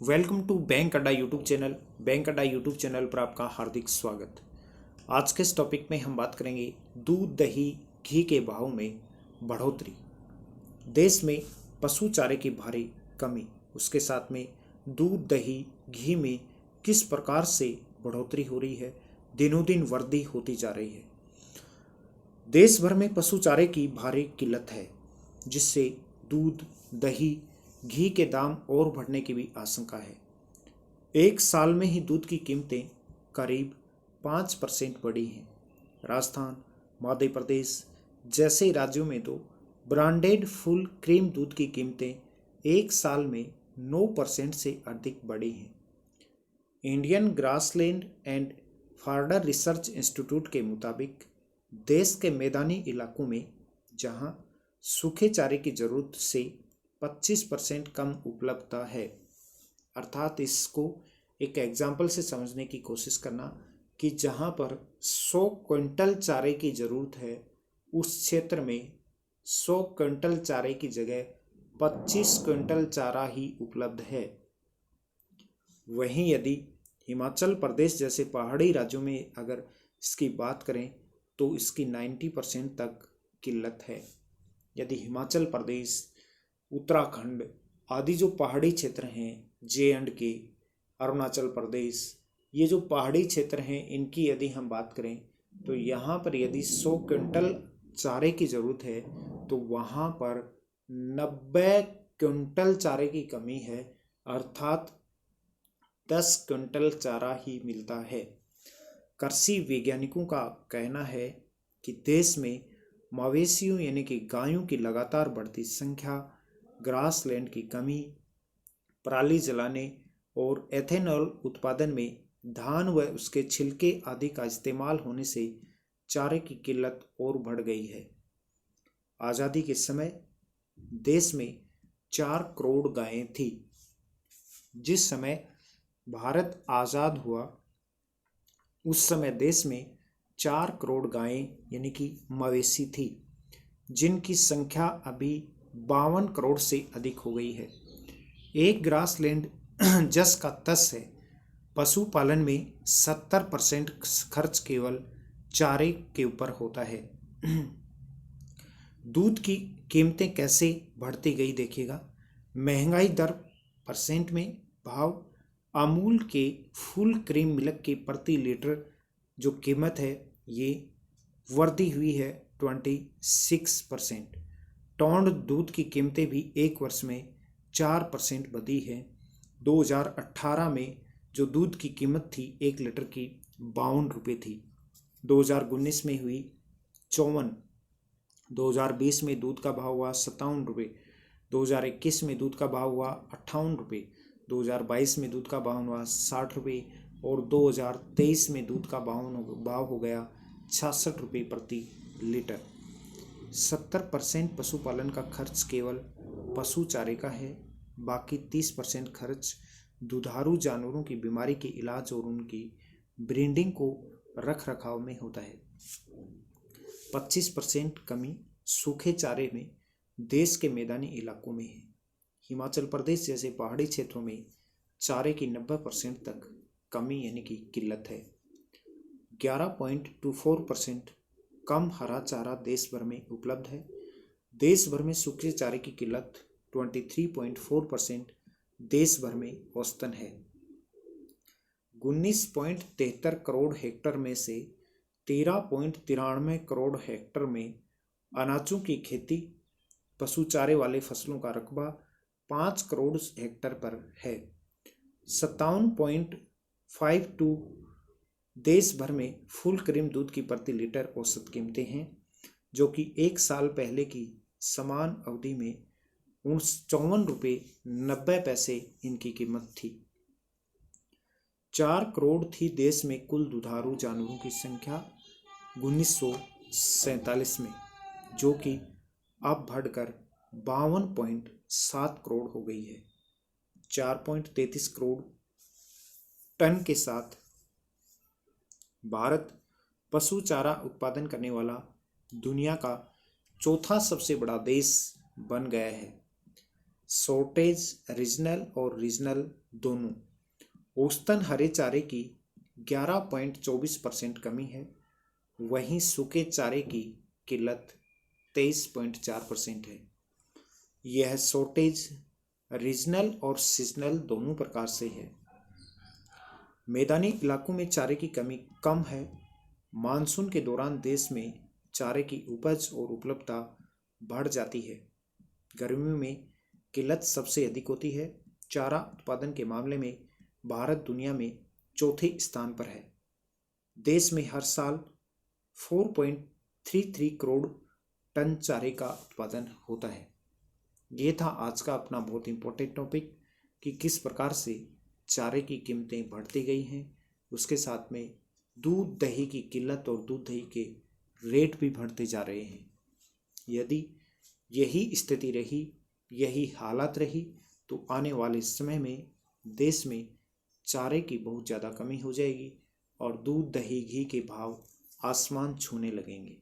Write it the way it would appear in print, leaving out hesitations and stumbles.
Welcome to bank अड्डा YouTube channel. Bank अड्डा YouTube channel पर आपका हार्दिक स्वागत। आज के इस टॉपिक में हम बात करेंगे दूध दही घी के भाव में बढ़ोतरी, देश में पशु चारे की भारी कमी, उसके साथ में दूध दही घी में किस प्रकार से बढ़ोतरी हो रही है, दिनों दिन वृद्धि होती जा रही है। देश भर में पशु चारे की भारी किल्लत है, जिससे दूध दही घी के दाम और बढ़ने की भी आशंका है। एक साल में ही दूध की कीमतें करीब 5% बढ़ी हैं। राजस्थान, मध्य प्रदेश जैसे राज्यों में तो ब्रांडेड फुल क्रीम दूध की कीमतें एक साल में 9% से अधिक बढ़ी हैं। Indian grassland and fodder research institute के मुताबिक देश के मैदानी इलाकों में जहां सूखे चारे की जरूरत से 25% कम उपलब्धता है, अर्थात इसको एक एग्जाम्पल से समझने की कोशिश करना कि जहां पर 100 क्विंटल चारे की ज़रूरत है, उस क्षेत्र में 100 क्विंटल चारे की जगह 25 क्विंटल चारा ही उपलब्ध है। वहीं यदि हिमाचल प्रदेश जैसे पहाड़ी राज्यों में अगर इसकी बात करें तो इसकी 90% तक किल्लत है। यदि हिमाचल प्रदेश, उत्तराखंड आदि जो पहाड़ी क्षेत्र हैं, J&K, अरुणाचल प्रदेश, ये जो पहाड़ी क्षेत्र हैं, इनकी यदि हम बात करें तो यहाँ पर यदि 100 क्विंटल चारे की ज़रूरत है तो वहाँ पर 90 क्विंटल चारे की कमी है, अर्थात 10 क्विंटल चारा ही मिलता है। कृषि वैज्ञानिकों का कहना है कि देश में मवेशियों यानी कि गायों की लगातार बढ़ती संख्या, ग्रासलैंड की कमी, पराली जलाने और एथेनॉल उत्पादन में धान व उसके छिलके आदि का इस्तेमाल होने से चारे की किल्लत और बढ़ गई है। आज़ादी के समय देश में 4 करोड़ गायें थी। जिस समय भारत आज़ाद हुआ उस समय देश में 4 करोड़ गायें यानी कि मवेशी थी, जिनकी संख्या अभी 52 करोड़ से अधिक हो गई है। एक ग्रासलैंड जस का तस है। पशुपालन में 70% खर्च केवल चारे के ऊपर होता है। दूध की कीमतें कैसे बढ़ती गई देखिएगा। महंगाई दर परसेंट में भाव, अमूल के फुल क्रीम मिल्क की प्रति लीटर जो कीमत है ये वृद्धि हुई है 26%। टोंड दूध की कीमतें भी एक वर्ष में 4% बढ़ी है। 2018 में जो दूध की कीमत थी 1 लीटर की 52 रुपये थी, 2019 में हुई 54, 2020 में दूध का भाव हुआ 57 रुपये, 2021 में दूध का भाव हुआ 58 रुपये, 2022 में दूध का भाव हुआ 60 रुपये और 2023 में दूध का भाव हो गया 66 रुपये प्रति लीटर। 70% पशुपालन का खर्च केवल पशु चारे का है, बाकी 30% खर्च दुधारू जानवरों की बीमारी के इलाज और उनकी ब्रीडिंग को रख रखाव में होता है। 25% कमी सूखे चारे में देश के मैदानी इलाकों में है। हिमाचल प्रदेश जैसे पहाड़ी क्षेत्रों में चारे की 90% तक कमी यानी कि किल्लत है। 11.24% कम हरा चारा देश भर में उपलब्ध है। देश भर में सूखे चारे की किल्लत 23.4% देश भर में औसतन है। 19.73 करोड़ हेक्टर में से 13.93 करोड़ हेक्टर में अनाजों की खेती, पशु चारे वाले फसलों का रकबा 5 करोड़ हेक्टर पर है। 57.52 देश भर में फुल क्रीम दूध की प्रति लीटर औसत कीमतें हैं, जो कि एक साल पहले की समान अवधि में 54 रुपये 90 पैसे इनकी कीमत थी। 4 करोड़ थी देश में कुल दुधारू जानवरों की संख्या 1947 में, जो कि अब बढ़कर 52.7 करोड़ हो गई है। 4.33 करोड़ टन के साथ भारत पशु चारा उत्पादन करने वाला दुनिया का चौथा सबसे बड़ा देश बन गया है। शॉर्टेज रीजनल और रीजनल दोनों। औसतन हरे चारे की 11.24% कमी है, वहीं सूखे चारे की किल्लत 23.4% है। यह शॉर्टेज रीजनल और सीजनल दोनों प्रकार से है। मैदानी इलाकों में चारे की कमी कम है। मानसून के दौरान देश में चारे की उपज और उपलब्धता बढ़ जाती है। गर्मियों में किल्लत सबसे अधिक होती है। चारा उत्पादन के मामले में भारत दुनिया में चौथे स्थान पर है। देश में हर साल 4.33 करोड़ टन चारे का उत्पादन होता है। ये था आज का अपना बहुत इम्पोर्टेंट टॉपिक कि किस प्रकार से चारे की कीमतें बढ़ती गई हैं, उसके साथ में दूध दही की किल्लत और दूध दही के रेट भी बढ़ते जा रहे हैं। यदि यही स्थिति रही, यही हालत रही, तो आने वाले समय में देश में चारे की बहुत ज़्यादा कमी हो जाएगी और दूध दही घी के भाव आसमान छूने लगेंगे।